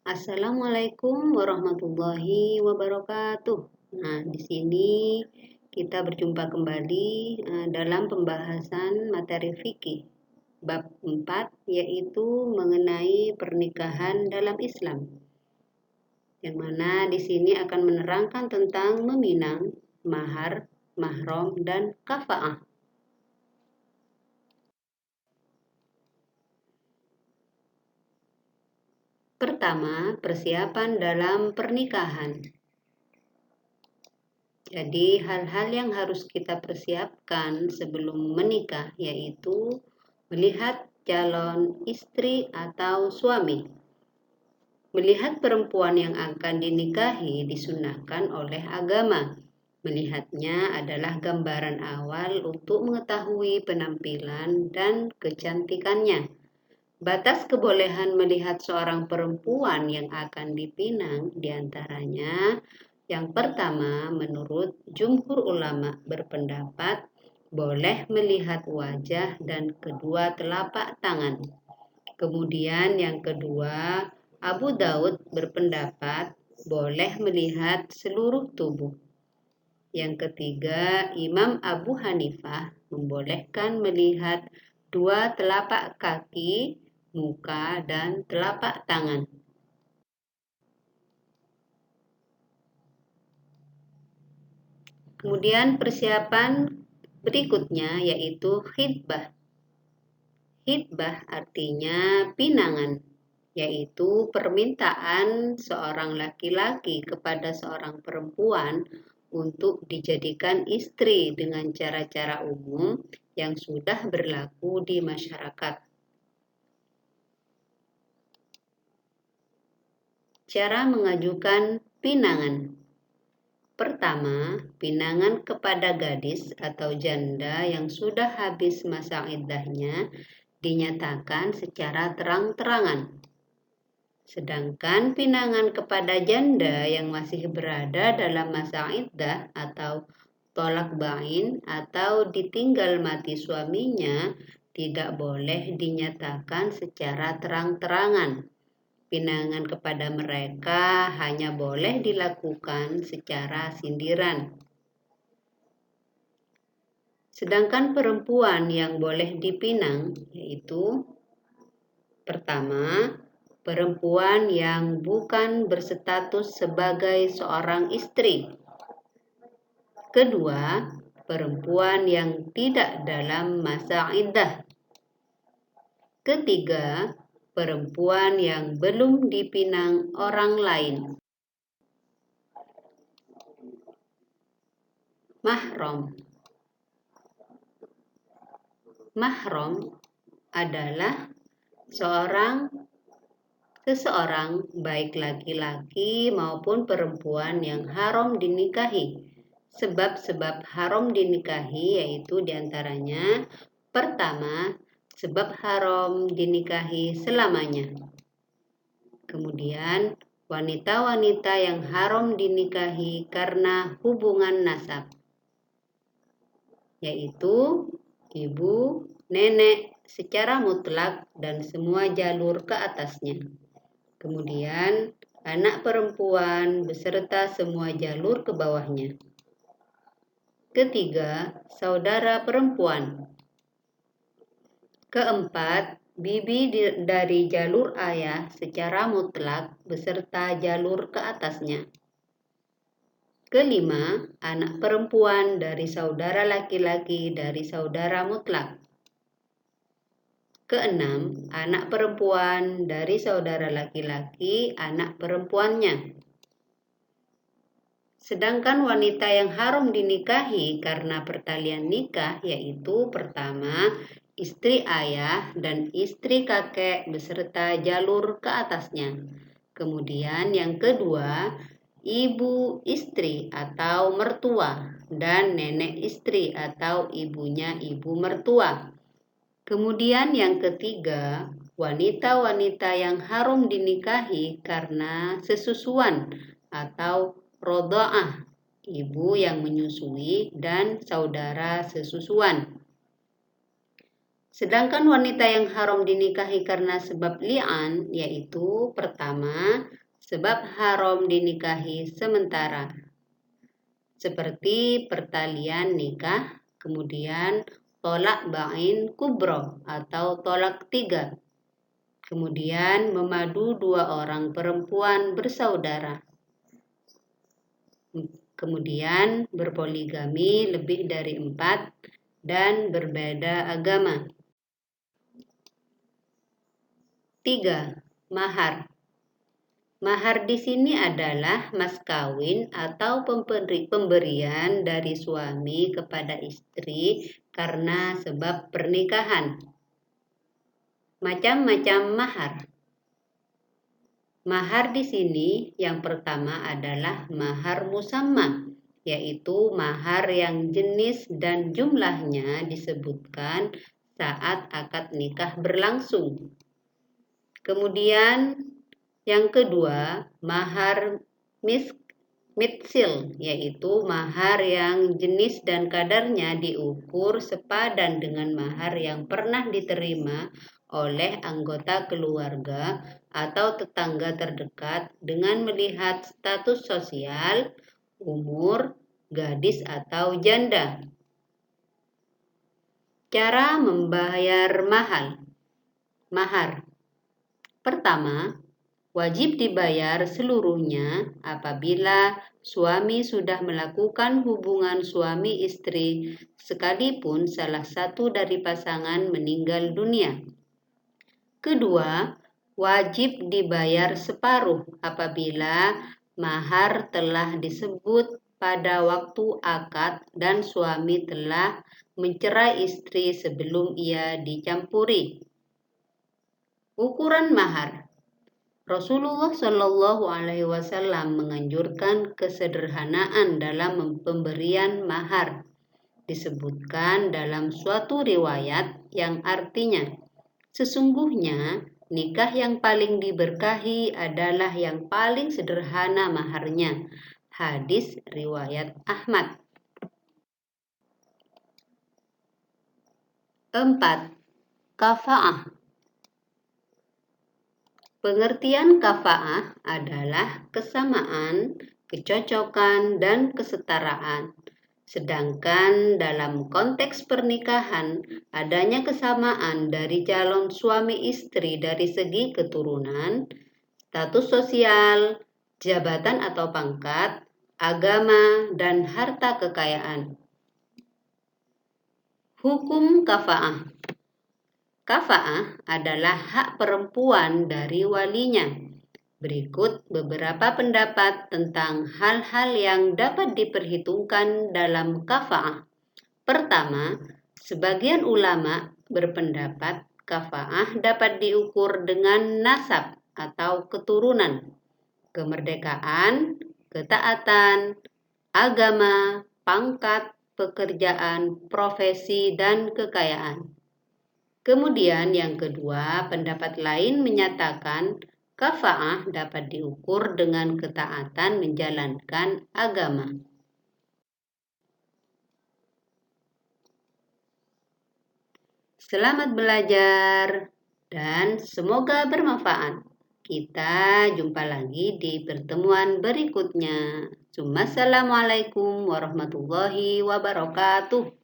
Assalamualaikum warahmatullahi wabarakatuh. Nah, di sini kita berjumpa kembali dalam pembahasan materi fikih bab 4 yaitu mengenai pernikahan dalam Islam. Yang mana di sini akan menerangkan tentang meminang, mahar, mahram dan kafa'ah. Pertama, persiapan dalam pernikahan. Jadi hal-hal yang harus kita persiapkan sebelum menikah yaitu melihat calon istri atau suami. Melihat perempuan yang akan dinikahi disunahkan oleh agama. Melihatnya adalah gambaran awal untuk mengetahui penampilan dan kecantikannya. Batas kebolehan melihat seorang perempuan yang akan dipinang diantaranya yang pertama, menurut jumhur ulama berpendapat boleh melihat wajah dan kedua telapak tangan. Kemudian yang kedua, Abu Daud berpendapat boleh melihat seluruh tubuh. Yang ketiga, Imam Abu Hanifah membolehkan melihat dua telapak kaki, muka, dan telapak tangan. Kemudian persiapan berikutnya yaitu khitbah. Khitbah artinya pinangan, yaitu permintaan seorang laki-laki kepada seorang perempuan untuk dijadikan istri dengan cara-cara umum yang sudah berlaku di masyarakat. Cara mengajukan pinangan. Pertama, pinangan kepada gadis atau janda yang sudah habis masa iddahnya dinyatakan secara terang-terangan. Sedangkan pinangan kepada janda yang masih berada dalam masa iddah atau tolak bain atau ditinggal mati suaminya tidak boleh dinyatakan secara terang-terangan. Pinangan kepada mereka hanya boleh dilakukan secara sindiran. Sedangkan perempuan yang boleh dipinang yaitu pertama, perempuan yang bukan berstatus sebagai seorang istri. Kedua, perempuan yang tidak dalam masa iddah. Ketiga, perempuan yang belum dipinang orang lain. Mahram. Mahram adalah seseorang baik laki-laki maupun perempuan yang haram dinikahi. Sebab-sebab haram dinikahi yaitu diantaranya pertama, sebab haram dinikahi selamanya. Kemudian, wanita-wanita yang haram dinikahi karena hubungan nasab, yaitu ibu, nenek, secara mutlak dan semua jalur ke atasnya. Kemudian, anak perempuan beserta semua jalur ke bawahnya. Ketiga, saudara perempuan. Keempat, bibi dari jalur ayah secara mutlak beserta jalur ke atasnya. Kelima, anak perempuan dari saudara laki-laki dari saudara mutlak. Keenam, anak perempuan dari saudara laki-laki anak perempuannya. Sedangkan wanita yang haram dinikahi karena pertalian nikah yaitu pertama, istri ayah dan istri kakek beserta jalur ke atasnya. Kemudian yang kedua, ibu istri atau mertua dan nenek istri atau ibunya ibu mertua. Kemudian yang ketiga, wanita-wanita yang haram dinikahi karena sesusuan atau roda'ah, ibu yang menyusui dan saudara sesusuan. Sedangkan wanita yang haram dinikahi karena sebab li'an, yaitu pertama, sebab haram dinikahi sementara, seperti pertalian nikah, kemudian tolak bain kubro atau tolak 3, kemudian memadu 2 orang perempuan bersaudara, kemudian berpoligami lebih dari 4, dan berbeda agama. 3. Mahar. Mahar di sini adalah mas kawin atau pemberian dari suami kepada istri karena sebab pernikahan. Macam-macam mahar. Mahar di sini yang pertama adalah mahar musamma, yaitu mahar yang jenis dan jumlahnya disebutkan saat akad nikah berlangsung. Kemudian yang kedua, mahar mitsil, yaitu mahar yang jenis dan kadarnya diukur sepadan dengan mahar yang pernah diterima oleh anggota keluarga atau tetangga terdekat dengan melihat status sosial, umur, gadis atau janda. Cara membayar mahar. Pertama, wajib dibayar seluruhnya apabila suami sudah melakukan hubungan suami istri sekalipun salah satu dari pasangan meninggal dunia. Kedua, wajib dibayar separuh apabila mahar telah disebut pada waktu akad dan suami telah mencerai istri sebelum ia dicampuri. Ukuran mahar. Rasulullah Shallallahu Alaihi Wasallam menganjurkan kesederhanaan dalam pemberian mahar. Disebutkan dalam suatu riwayat yang artinya, sesungguhnya nikah yang paling diberkahi adalah yang paling sederhana maharnya. Hadis riwayat Ahmad. 4. Kafa'ah. Pengertian kafa'ah adalah kesamaan, kecocokan, dan kesetaraan. Sedangkan dalam konteks pernikahan, adanya kesamaan dari calon suami istri dari segi keturunan, status sosial, jabatan atau pangkat, agama, dan harta kekayaan. Hukum kafa'ah. Kafa'ah adalah hak perempuan dari walinya. Berikut beberapa pendapat tentang hal-hal yang dapat diperhitungkan dalam kafa'ah. Pertama, sebagian ulama berpendapat kafa'ah dapat diukur dengan nasab atau keturunan, kemerdekaan, ketaatan, agama, pangkat, pekerjaan, profesi, dan kekayaan. Kemudian yang kedua, pendapat lain menyatakan kafa'ah dapat diukur dengan ketaatan menjalankan agama. Selamat belajar dan semoga bermanfaat. Kita jumpa lagi di pertemuan berikutnya. Assalamualaikum warahmatullahi wabarakatuh.